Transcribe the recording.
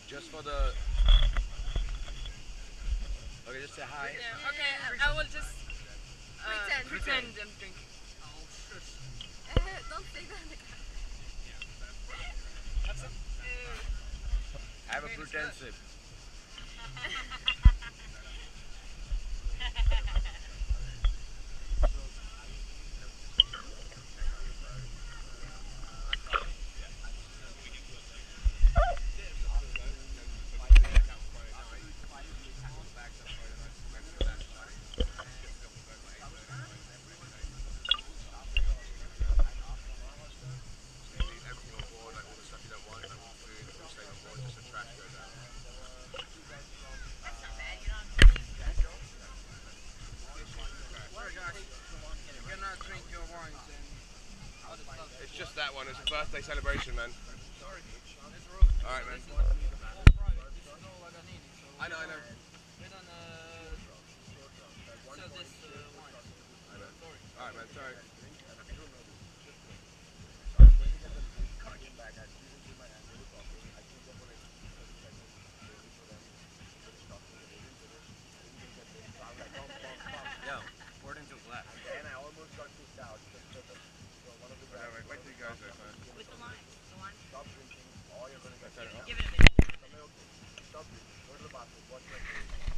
Just for the. Okay, just say hi. Yeah, okay, I will just pretend I'm drinking. Don't say that. Have a pretend sip. It's just that one. It's a birthday celebration, man. Alright, man. I know, I know. We don't sell this wine. Alright, man. Sorry.